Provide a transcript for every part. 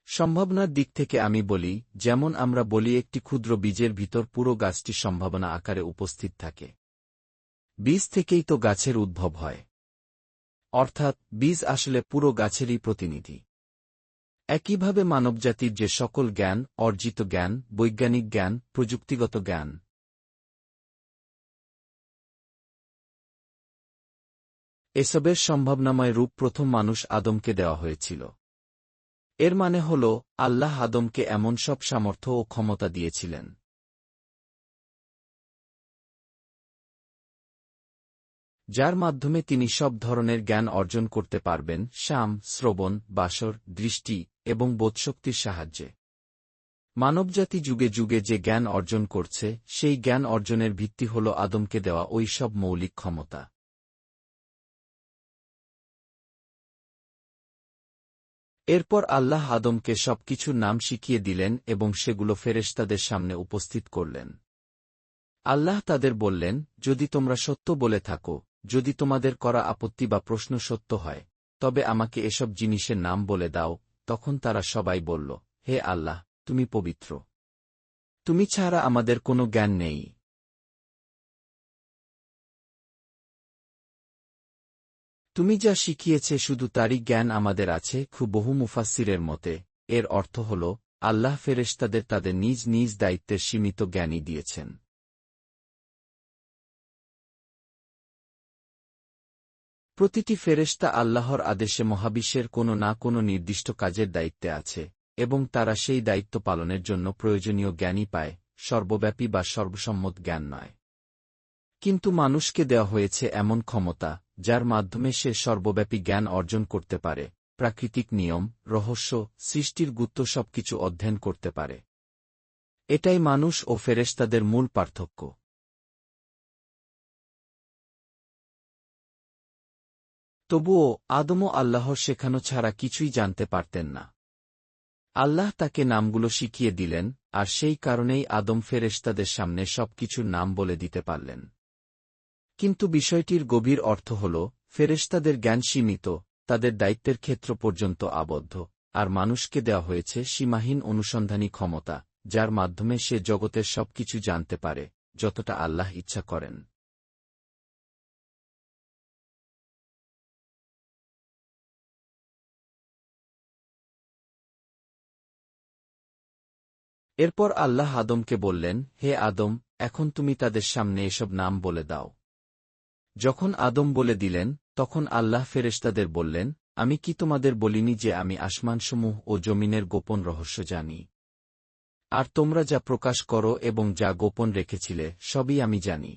সম্ভাবনার দিক থেকে আমি বলি, যেমন আমরা বলি একটি ক্ষুদ্র বীজের ভিতর পুরো গাছটি সম্ভাবনা আকারে উপস্থিত থাকে। বীজ থেকেই তো গাছের উদ্ভব হয়। অর্থাৎ বীজ আসলে পুরো গাছেরই প্রতিনিধি। একইভাবে মানবজাতির যে সকল জ্ঞান, অর্জিত জ্ঞান, বৈজ্ঞানিক জ্ঞান, প্রযুক্তিগত জ্ঞান, এসবের সম্ভাবনাময় রূপ প্রথম মানুষ আদমকে দেওয়া হয়েছিল। এর মানে হল, আল্লাহ আদমকে এমন সব সামর্থ্য ও ক্ষমতা দিয়েছিলেন যার মাধ্যমে তিনি সব ধরনের জ্ঞান অর্জন করতে পারবেন, শাম, শ্রবণ, বাসর, দৃষ্টি এবং বোধশক্তির সাহায্যে। মানবজাতি যুগে যুগে যে জ্ঞান অর্জন করছে, সেই জ্ঞান অর্জনের ভিত্তি হল আদমকে দেওয়া ওই সব মৌলিক ক্ষমতা। এরপর আল্লাহ আদমকে সবকিছুর নাম শিখিয়ে দিলেন এবং সেগুলো ফেরেশতাদের সামনে উপস্থিত করলেন। আল্লাহ তাদের বললেন, যদি তোমরা সত্য বলে থাকো, যদি তোমাদের করা আপত্তি বা প্রশ্ন সত্য হয়, তবে আমাকে এসব জিনিসের নাম বলে দাও। তখন তারা সবাই বলল, হে আল্লাহ, তুমি পবিত্র। তুমি ছাড়া আমাদের কোনো জ্ঞান নেই। তুমি যা শিখিয়েছে শুধু তারই জ্ঞান আমাদের আছে। বহু মুফাসসিরের মতে, এর অর্থ হল, আল্লাহ ফেরেশতাদের তাদের নিজ নিজ দায়িত্বের সীমিত জ্ঞানই দিয়েছেন। প্রতিটি ফেরেশতা আল্লাহর আদেশে মহাবিশ্বের কোনো না কোনো নির্দিষ্ট কাজের দায়িত্বে আছে, এবং তারা সেই দায়িত্ব পালনের জন্য প্রয়োজনীয় জ্ঞানই পায়, সর্বব্যাপী বা সর্বসম্মত জ্ঞান নয়। কিন্তু মানুষকে দেওয়া হয়েছে এমন ক্ষমতা, যার মাধ্যমে সে সর্বব্যাপী জ্ঞান অর্জন করতে পারে, প্রাকৃতিক নিয়ম, রহস্য, সৃষ্টির গুপ্ত সবকিছু অধ্যয়ন করতে পারে। এটাই মানুষ ও ফেরেশতাদের মূল পার্থক্য। তবুও আদমও আল্লাহর শেখানো ছাড়া কিছুই জানতে পারতেন না। আল্লাহ তাকে নামগুলো শিখিয়ে দিলেন, আর সেই কারণেই আদম ফেরেশতাদের সামনে সবকিছুর নাম বলে দিতে পারলেন। কিন্তু বিষয়টির গভীর অর্থ হল, ফেরেশতাদের জ্ঞান সীমিত, তাদের দায়িত্বের ক্ষেত্র পর্যন্ত আবদ্ধ, আর মানুষকে দেওয়া হয়েছে সীমাহীন অনুসন্ধানী ক্ষমতা, যার মাধ্যমে সে জগতের সবকিছু জানতে পারে, যতটা আল্লাহ ইচ্ছা করেন। এরপর আল্লাহ আদমকে বললেন, হে আদম, এখন তুমি তাদের সামনে এসব নাম বলে দাও। যখন আদম বলে দিলেন, তখন আল্লাহ ফেরেশতাদের বললেন, আমি কি তোমাদের বলিনি যে আমি আসমানসমূহ ও জমিনের গোপন রহস্য জানি? আর তোমরা যা প্রকাশ করো এবং যা গোপন রেখেছিলে, সবই আমি জানি।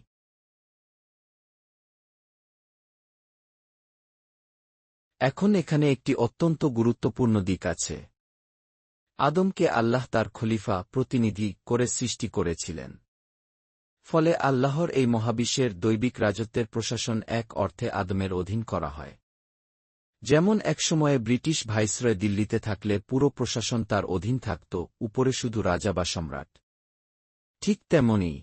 এখন এখানে একটি অত্যন্ত গুরুত্বপূর্ণ দিক আছে। আদমকে আল্লাহ তার খলিফা, প্রতিনিধি করে সৃষ্টি করেছিলেন। ফলে আল্লাহর এই মহাবিশ্বের দৈবিক রাজত্বের প্রশাসন এক অর্থে আদমের অধীন করা হয়। যেমন একসময়ে ব্রিটিশ ভাইসরয় দিল্লিতে থাকলে পুরো প্রশাসন তার অধীন থাকত, উপরে শুধু রাজা বা সম্রাট। ঠিক তেমনি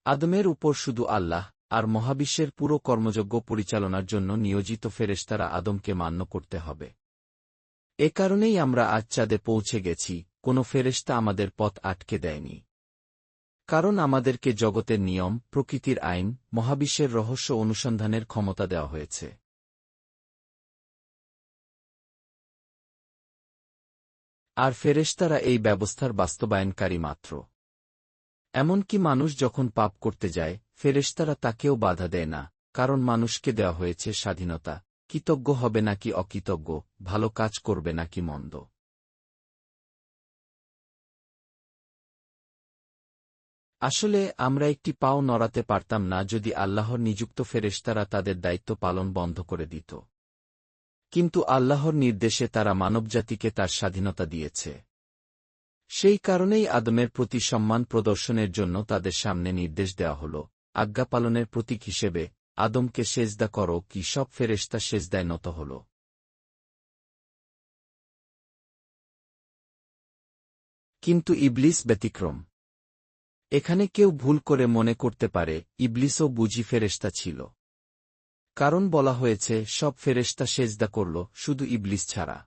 আদমের উপর শুধু আল্লাহ, আর মহাবিশ্বের পুরো কর্মযজ্ঞ পরিচালনার জন্য নিয়োজিত ফেরেশতারা আদমকে মান্য করতে হবে। এ কারণেই আমরা আজ চাঁদে পৌঁছে গেছি, কোনো ফেরেশতা আমাদের পথ আটকে দেয়নি। কারণ আমাদেরকে জগতের নিয়ম, প্রকৃতির আইন, মহাবিশ্বের রহস্য অনুসন্ধানের ক্ষমতা দেওয়া হয়েছে। আর ফেরেশতারা এই ব্যবস্থার বাস্তবায়নকারী মাত্র। এমনকি মানুষ যখন পাপ করতে যায়, ফেরেশতারা তাকেও বাধা দেয় না, কারণ মানুষকে দেওয়া হয়েছে স্বাধীনতা, কৃতজ্ঞ হবে নাকি অকৃতজ্ঞ, ভালো কাজ করবে নাকি মন্দ। আসলে আমরা একটি পাও নড়াতে পারতাম না যদি আল্লাহর নিযুক্ত ফেরেশতারা তাদের দায়িত্ব পালন বন্ধ করে দিত। কিন্তু আল্লাহর নির্দেশে তারা মানবজাতিকে তার স্বাধীনতা দিয়েছে। সেই কারণেই আদমের প্রতি সম্মান প্রদর্শনের জন্য তাদের সামনে নির্দেশ দেওয়া হল, আজ্ঞা পালনের প্রতীক হিসেবে, আদমকে সেজদা করো। কি সব ফেরেশতা সেজদায় নত হল। কিন্তু ইবলিস ব্যতিক্রম। এখানে কেউ ভুল করে মনে করতে পারে, ইবলিসও বুঝি ফেরেশতা ছিল। কারণ বলা হয়েছে সব ফেরেশতা সেজদা করল, শুধু ইবলিস ছাড়া।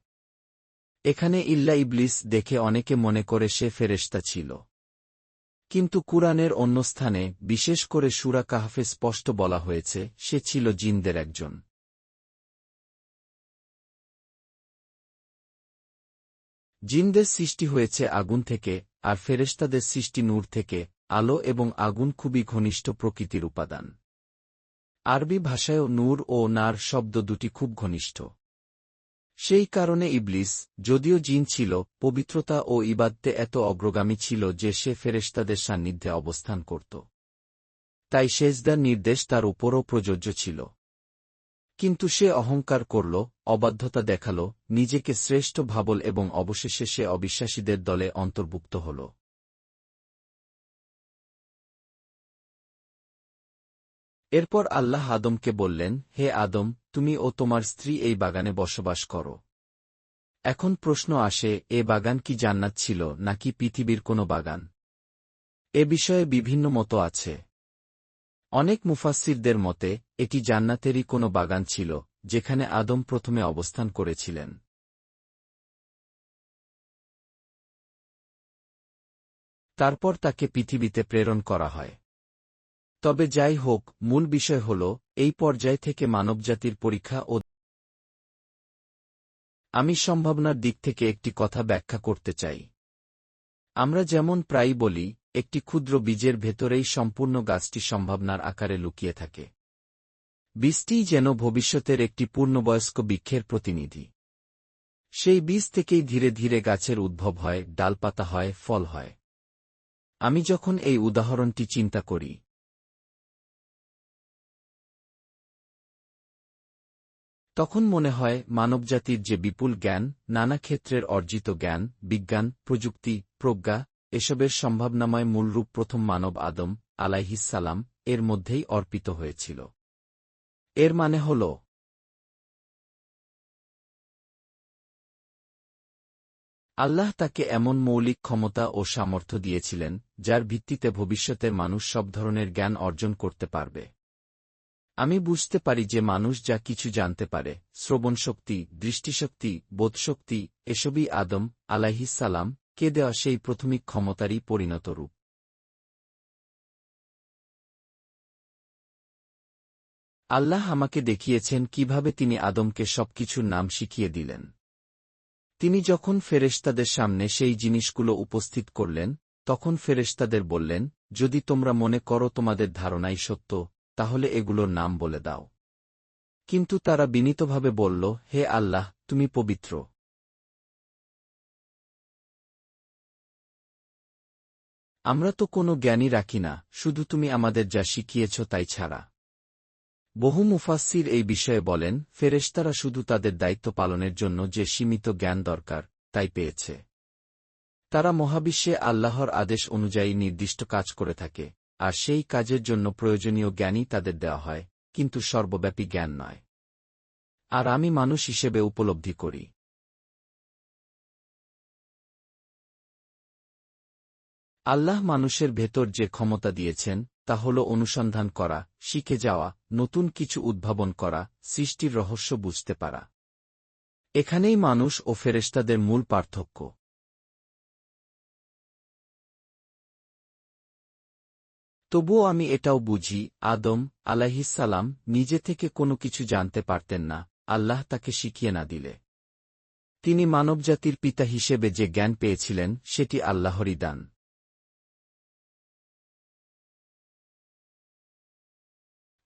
এখানে ইল্লা ইবলিস দেখে অনেকে মনে করে সে ফেরেশতা ছিল। কিন্তু কুরআনের অন্য স্থানে, বিশেষ করে সূরা কাহফে স্পষ্ট বলা হয়েছে সে ছিল জিনদের একজন। জিনদের সৃষ্টি হয়েছে আগুন থেকে, আর ফেরেশতাদের সৃষ্টি নূর থেকে। আলো এবং আগুন খুবই ঘনিষ্ঠ প্রকৃতির উপাদান। আরবি ভাষায়ও নূর ও নার শব্দ দুটি খুব ঘনিষ্ঠ। সেই কারণে ইবলিস, যদিও জিন ছিল, পবিত্রতা ও ইবাদতে এত অগ্রগামী ছিল যে সে ফেরেশতাদের সান্নিধ্যে অবস্থান করত। তাই সেজদার নির্দেশ তার উপরও প্রযোজ্য ছিল। কিন্তু সে অহংকার করল, অবাধ্যতা দেখাল, নিজেকে শ্রেষ্ঠ ভাবল এবং অবশেষে সে অবিশ্বাসীদের দলে অন্তর্ভুক্ত হল। এরপর আল্লাহ আদমকে বললেন, হে আদম, তুমি ও তোমার স্ত্রী এই বাগানে বসবাস করো। এখন প্রশ্ন আসে, এ বাগান কি জান্নাত ছিল নাকি পৃথিবীর কোনো বাগান? এ বিষয়ে বিভিন্ন মত আছে। অনেক মুফাসসিরদের মতে, এটি জান্নাতেরই কোনো বাগান ছিল, যেখানে আদম প্রথমে অবস্থান করেছিলেন। তারপর তাকে পৃথিবীতে প্রেরণ করা হয়। তবে যাই হোক, মূল বিষয় হল, এই পর্যায় থেকে মানবজাতির পরীক্ষা ও আমি সম্ভাবনার দিক থেকে একটি কথা ব্যাখ্যা করতে চাই। আমরা যেমন প্রায়ই বলি, একটি ক্ষুদ্র বীজের ভেতরেই সম্পূর্ণ গাছটি সম্ভাবনার আকারে লুকিয়ে থাকে। বীজটিই যেন ভবিষ্যতের একটি পূর্ণবয়স্ক বৃক্ষের প্রতিনিধি। সেই বীজ থেকেই ধীরে ধীরে গাছের উদ্ভব হয়, ডালপাতা হয়, ফল হয়। আমি যখন এই উদাহরণটি চিন্তা করি, তখন মনে হয় মানবজাতির যে বিপুল জ্ঞান, নানা ক্ষেত্রের অর্জিত জ্ঞান, বিজ্ঞান, প্রযুক্তি, প্রজ্ঞা, এসবের সম্ভাবনাময় মূলরূপ প্রথম মানব আদম আলাইহিসসালাম এর মধ্যেই অর্পিত হয়েছিল। এর মানে হল, আল্লাহ তাকে এমন মৌলিক ক্ষমতা ও সামর্থ্য দিয়েছিলেন, যার ভিত্তিতে ভবিষ্যতের মানুষ সব ধরনের জ্ঞান অর্জন করতে পারবে। আমি বুঝতে পারি যে মানুষ যা কিছু জানতে পারে, শ্রবণশক্তি, দৃষ্টিশক্তি, বোধশক্তি, এসবই আদম আলাইহিসসালাম কে দেওয়া সেই প্রাথমিক ক্ষমতারই পরিণত রূপ। আল্লাহ আমাকে দেখিয়েছেন কিভাবে তিনি আদমকে সবকিছুর নাম শিখিয়ে দিলেন। তিনি যখন ফেরেশতাদের সামনে সেই জিনিসগুলো উপস্থিত করলেন, তখন ফেরেশতাদের বললেন, যদি তোমরা মনে করো তোমাদের ধারণাই সত্য, তাহলে এগুলোর নাম বলে দাও। কিন্তু তারা বিনীতভাবে বলল, হে আল্লাহ, তুমি পবিত্র। আমরা তো কোনো জ্ঞানই রাখি না, শুধু তুমি আমাদের যা শিখিয়েছ তাই ছাড়া। বহু মুফাসসির এই বিষয়ে বলেন, ফেরেশতারা শুধু তাদের দায়িত্ব পালনের জন্য যে সীমিত জ্ঞান দরকার, তাই পেয়েছে। তারা মহাবিশ্বে আল্লাহর আদেশ অনুযায়ী নির্দিষ্ট কাজ করে থাকে, আর সেই কাজের জন্য প্রয়োজনীয় জ্ঞানই তাদের দেওয়া হয়, কিন্তু সর্বব্যাপী জ্ঞান নয়। আর আমি মানুষ হিসেবে উপলব্ধি করি, আল্লাহ মানুষের ভেতর যে ক্ষমতা দিয়েছেন, তা হল অনুসন্ধান করা, শিখে যাওয়া, নতুন কিছু উদ্ভাবন করা, সৃষ্টির রহস্য বুঝতে পারা। এখানেই মানুষ ও ফেরেশতাদের মূল পার্থক্য। তবুও আমি এটাও বুঝি, আদম আলাইহিসসালাম নিজে থেকে কোনো কিছু জানতে পারতেন না, আল্লাহ তাকে শিখিয়ে না দিলে। তিনি মানবজাতির পিতা হিসেবে যে জ্ঞান পেয়েছিলেন, সেটি আল্লাহরই দান।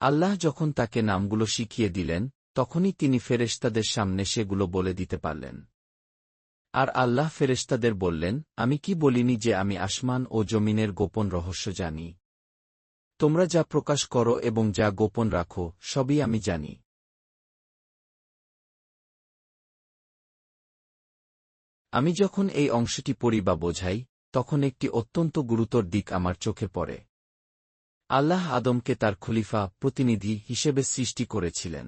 আল্লাহ যখন তাকে নামগুলো শিখিয়ে দিলেন, তখনই তিনি ফেরেশতাদের সামনে সেগুলো বলে দিতে পারলেন। আর আল্লাহ ফেরেশতাদের বললেন, আমি কি বলিনি যে আমি আসমান ও জমিনের গোপন রহস্য জানি? তোমরা যা প্রকাশ করো এবং যা গোপন রাখো, সবই আমি জানি। আমি যখন এই অংশটি পড়ি বা বোঝাই, তখন একটি অত্যন্ত গুরুতর দিক আমার চোখে পড়ে। আল্লাহ আদমকে তার খলিফা, প্রতিনিধি হিসেবে সৃষ্টি করেছিলেন।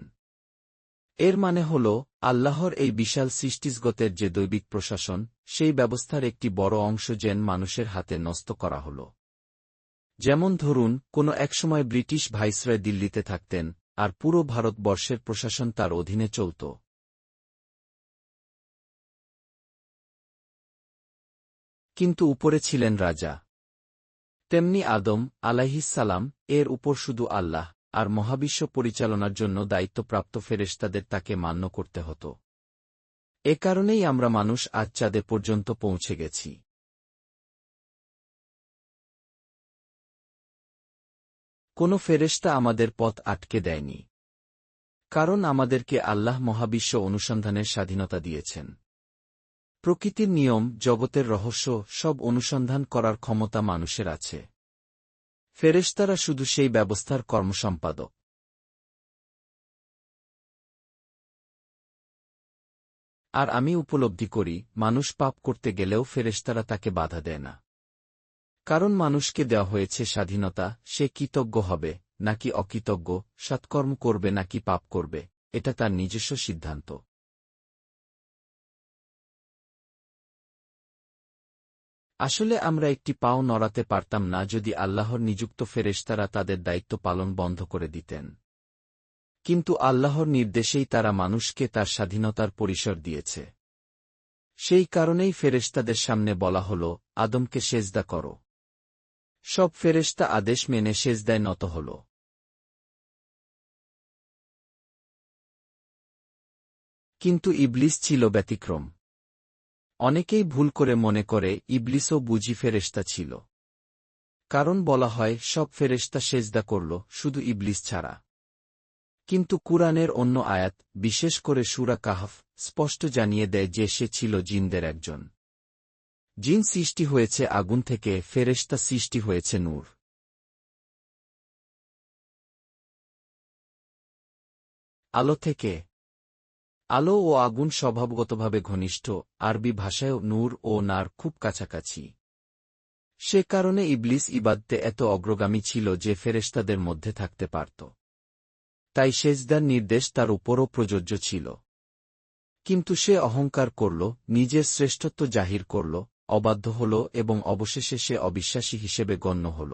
এর মানে হল, আল্লাহর এই বিশাল সৃষ্টিজগতের যে দৈবিক প্রশাসন, সেই ব্যবস্থার একটি বড় অংশ যেন মানুষের হাতে ন্যস্ত করা হল। যেমন ধরুন, কোনো একসময় ব্রিটিশ ভাইসরয় দিল্লিতে থাকতেন, আর পুরো ভারতবর্ষের প্রশাসন তার অধীনে চলত। কিন্তু উপরে ছিলেন রাজা। তেমনি আদম আলাইহিসসালাম এর উপর শুধু আল্লাহ আর মহাবিশ্ব পরিচালনার জন্য দায়িত্বপ্রাপ্ত ফেরেশতাদের তাকে মান্য করতে হতো। এ কারণেই আমরা মানুষ আজ চাঁদে পর্যন্ত পৌঁছে গেছি। কোনো ফেরেশতা আমাদের পথ আটকে দেয়নি, কারণ আমাদেরকে আল্লাহ মহাবিশ্ব অনুসন্ধানের স্বাধীনতা দিয়েছেন। প্রকৃতির নিয়ম, জগতের রহস্য সব অনুসন্ধান করার ক্ষমতা মানুষের আছে। ফেরেশতারা শুধু সেই ব্যবস্থার কর্মসম্পাদক। আর আমি উপলব্ধি করি, মানুষ পাপ করতে গেলেও ফেরেশতারা তাকে বাধা দেয় না। কারণ মানুষকে দেওয়া হয়েছে স্বাধীনতা, সে কৃতজ্ঞ হবে নাকি অকৃতজ্ঞ, সৎকর্ম করবে নাকি পাপ করবে, এটা তার নিজস্ব সিদ্ধান্ত। আসলে আমরা একটি পাও নড়াতে পারতাম না যদি আল্লাহর নিযুক্ত ফেরেশতারা তাদের দায়িত্ব পালন বন্ধ করে দিতেন। কিন্তু আল্লাহর নির্দেশেই তারা মানুষকে তার স্বাধীনতার পরিসর দিয়েছে। সেই কারণেই ফেরেশতাদের সামনে বলা হল, আদমকে সেজদা করো। সব ফেরেশতা আদেশ মেনে সেজদায় নত হল। কিন্তু ইবলিস ছিল ব্যতিক্রম। অনেকেই ভুল করে মনে করে ইবলিসও বুঝি ফেরেশতা ছিল। কারণ বলা হয় সব ফেরেশতা সেজদা করল, শুধু ইবলিস ছাড়া। কিন্তু কুরআনের অন্য আয়াত, বিশেষ করে সূরা কাহফ, স্পষ্ট জানিয়ে দেয় যে সে ছিল জিনদের একজন। জিন সৃষ্টি হয়েছে আগুন থেকে, ফেরেশতা সৃষ্টি হয়েছে নূর। আলো থেকে। আলো ও আগুন স্বভাবগতভাবে ঘনিষ্ঠ, আরবি ভাষায়ও নূর ও নার খুব কাছাকাছি। সে কারণে ইবলিস ইবাদতে এত অগ্রগামী ছিল যে ফেরেশতাদের মধ্যে থাকতে পারত। তাই সেজদার নির্দেশ তার উপরও প্রযোজ্য ছিল। কিন্তু সে অহংকার করল, নিজের শ্রেষ্ঠত্ব জাহির করল, অবাধ্য হল এবং অবশেষে সে অবিশ্বাসী হিসেবে গণ্য হল।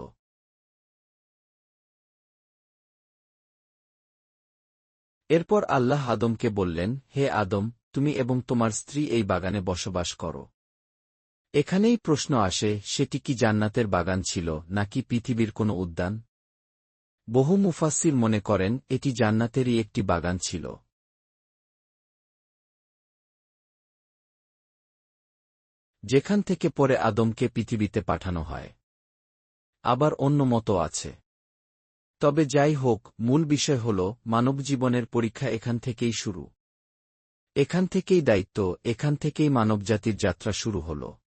এরপর আল্লাহ আদমকে বললেন, হে আদম, তুমি এবং তোমার স্ত্রী এই বাগানে বসবাস করো। এখানেই প্রশ্ন আসে, সেটি কি জান্নাতের বাগান ছিল নাকি পৃথিবীর কোনো উদ্যান? বহু মুফাসসির মনে করেন এটি জান্নাতেরই একটি বাগান ছিল। যেখান থেকে পরে আদমকে পৃথিবীতে পাঠানো হয়। আবার অন্য মত আছে। তবে যাই হোক, মূল বিষয় হল মানবজীবনের পরীক্ষা এখান থেকেই শুরু। এখান থেকেই দায়িত্ব, এখান থেকেই মানবজাতির যাত্রা শুরু হল।